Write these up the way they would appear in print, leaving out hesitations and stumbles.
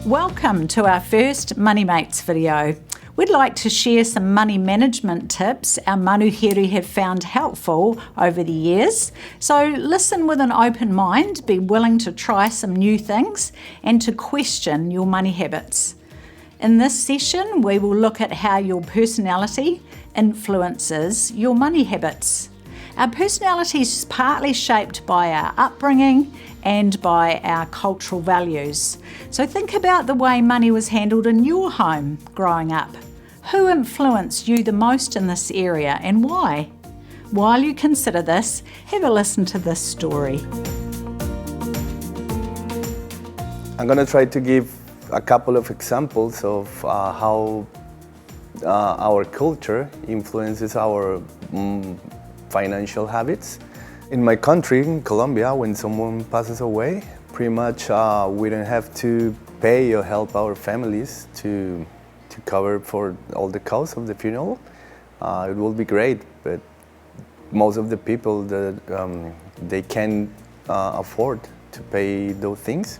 Welcome to our first Money Mates video. We'd like to share some money management tips our manuhiri have found helpful over the years. So listen with an open mind, be willing to try some new things and to question your money habits. In this session, we will look at how your personality influences your money habits. Our personality is partly shaped by our upbringing and by our cultural values. So think about the way money was handled in your home growing up. Who influenced you the most in this area and why? While you consider this, have a listen to this story. I'm going to try to give a couple of examples of how our culture influences our financial habits. In my country, in Colombia, when someone passes away, pretty much we don't have to pay or help our families to cover for all the costs of the funeral. It will be great, but most of the people they can't afford to pay those things.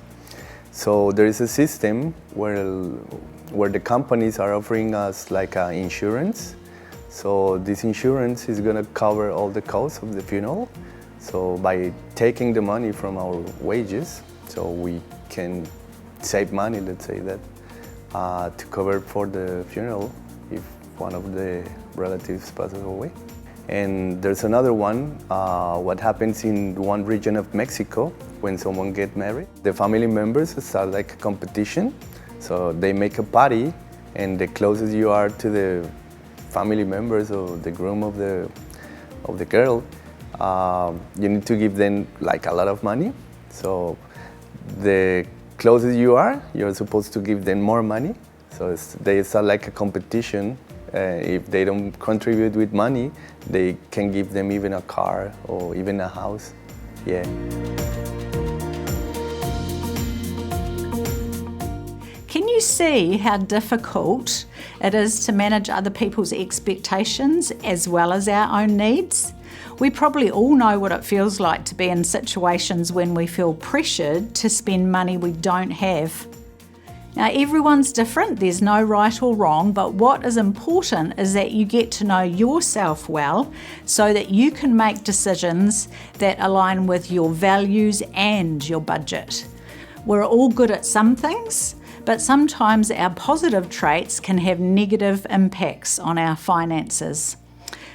So there is a system where the companies are offering us like insurance. So this insurance is going to cover all the costs of the funeral. So by taking the money from our wages, so we can save money, let's say that, to cover for the funeral if one of the relatives passes away. And there's another one, what happens in one region of Mexico when someone gets married. The family members start like a competition. So they make a party, and the closest you are to the family members or the groom of the girl, you need to give them like a lot of money. So the closest you are, you're supposed to give them more money. So they start like a competition. If they don't contribute with money, they can give them even a car or even a house. Yeah. Can you see how difficult it is to manage other people's expectations as well as our own needs? We probably all know what it feels like to be in situations when we feel pressured to spend money we don't have. Now, everyone's different, there's no right or wrong, but what is important is that you get to know yourself well so that you can make decisions that align with your values and your budget. We're all good at some things, but sometimes our positive traits can have negative impacts on our finances.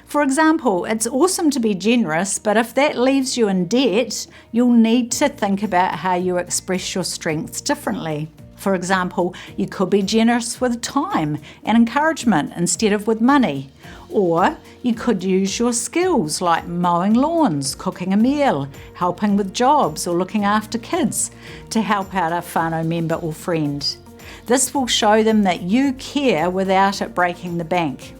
For example, it's awesome to be generous, but if that leaves you in debt, you'll need to think about how you express your strengths differently. For example, you could be generous with time and encouragement instead of with money. Or you could use your skills like mowing lawns, cooking a meal, helping with jobs or looking after kids to help out a whānau member or friend. This will show them that you care without it breaking the bank.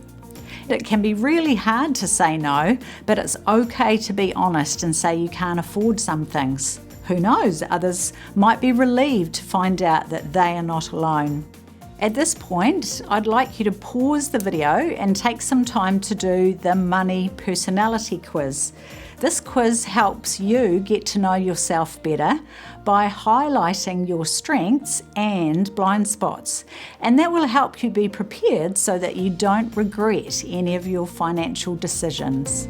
It can be really hard to say no, but it's okay to be honest and say you can't afford some things. Who knows, others might be relieved to find out that they are not alone. At this point, I'd like you to pause the video and take some time to do the Money Personality Quiz. This quiz helps you get to know yourself better by highlighting your strengths and blind spots. And that will help you be prepared so that you don't regret any of your financial decisions.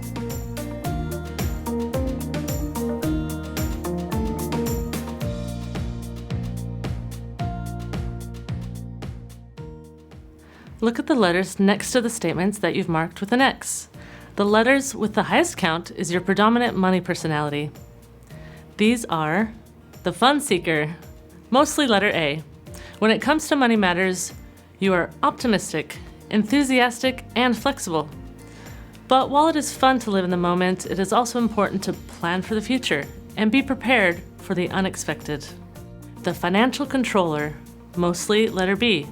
Look at the letters next to the statements that you've marked with an X. The letters with the highest count is your predominant money personality. These are the fun seeker, mostly letter A. When it comes to money matters, you are optimistic, enthusiastic, and flexible. But while it is fun to live in the moment, it is also important to plan for the future and be prepared for the unexpected. The financial controller, mostly letter B.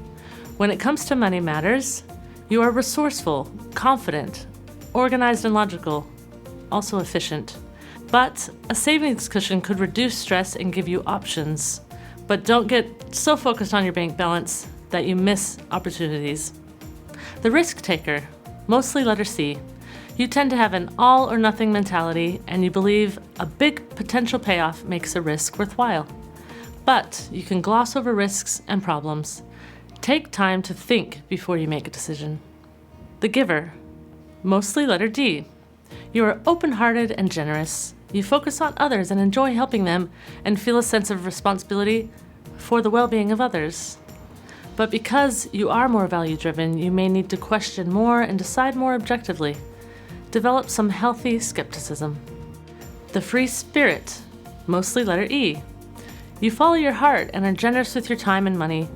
When it comes to money matters, you are resourceful, confident, organized and logical, also efficient. But a savings cushion could reduce stress and give you options. But don't get so focused on your bank balance that you miss opportunities. The risk taker, mostly letter C. You tend to have an all or nothing mentality and you believe a big potential payoff makes a risk worthwhile. but you can gloss over risks and problems. Take time to think before you make a decision. The giver, mostly letter D. You are open-hearted and generous. You focus on others and enjoy helping them and feel a sense of responsibility for the well-being of others. But because you are more value-driven, you may need to question more and decide more objectively. Develop some healthy skepticism. The free spirit, mostly letter E. You follow your heart and are generous with your time and money.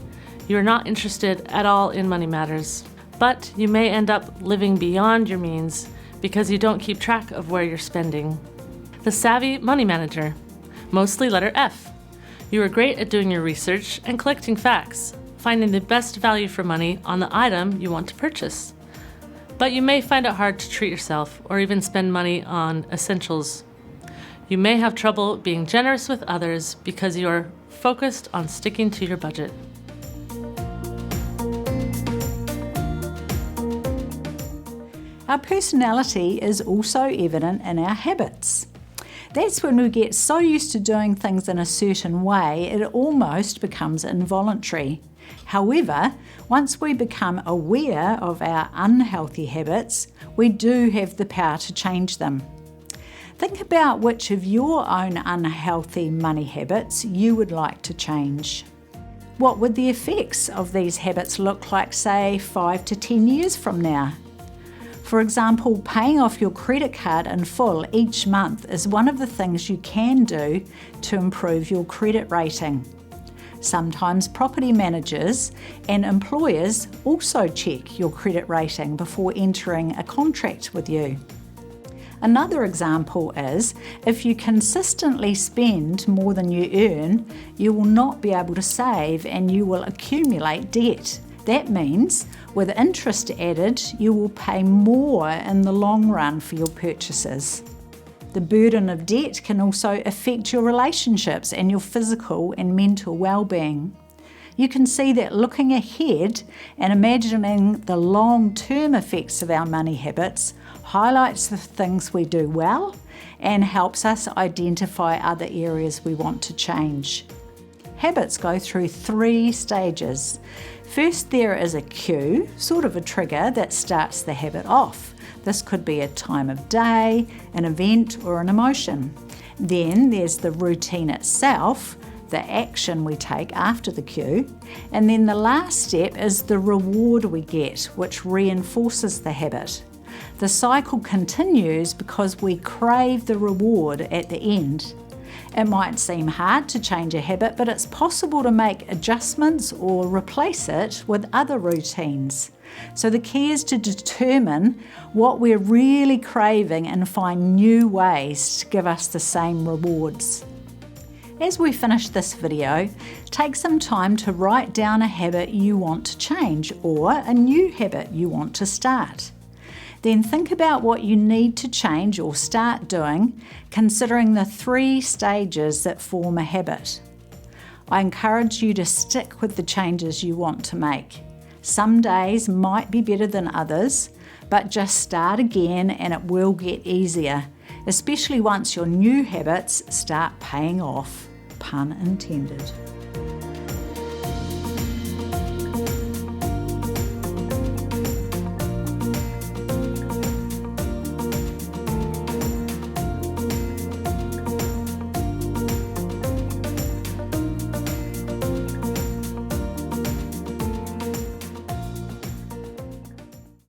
You are not interested at all in money matters, but you may end up living beyond your means because you don't keep track of where you're spending. The savvy money manager, mostly letter F. You are great at doing your research and collecting facts, finding the best value for money on the item you want to purchase. But you may find it hard to treat yourself or even spend money on essentials. You may have trouble being generous with others because you are focused on sticking to your budget. Our personality is also evident in our habits. That's when we get so used to doing things in a certain way, it almost becomes involuntary. However, once we become aware of our unhealthy habits, we do have the power to change them. Think about which of your own unhealthy money habits you would like to change. What would the effects of these habits look like, say, 5 to 10 years from now? For example, paying off your credit card in full each month is one of the things you can do to improve your credit rating. Sometimes property managers and employers also check your credit rating before entering a contract with you. Another example is, if you consistently spend more than you earn, you will not be able to save and you will accumulate debt. That means, with interest added, you will pay more in the long run for your purchases. The burden of debt can also affect your relationships and your physical and mental well-being. You can see that looking ahead and imagining the long-term effects of our money habits highlights the things we do well and helps us identify other areas we want to change. Habits go through 3 stages. First, there is a cue, sort of a trigger that starts the habit off. This could be a time of day, an event, or an emotion. Then there's the routine itself, the action we take after the cue. And then the last step is the reward we get, which reinforces the habit. The cycle continues because we crave the reward at the end. It might seem hard to change a habit, but it's possible to make adjustments or replace it with other routines. So the key is to determine what we're really craving and find new ways to give us the same rewards. As we finish this video, take some time to write down a habit you want to change or a new habit you want to start. Then think about what you need to change or start doing, considering the 3 stages that form a habit. I encourage you to stick with the changes you want to make. Some days might be better than others, but just start again and it will get easier, especially once your new habits start paying off, pun intended.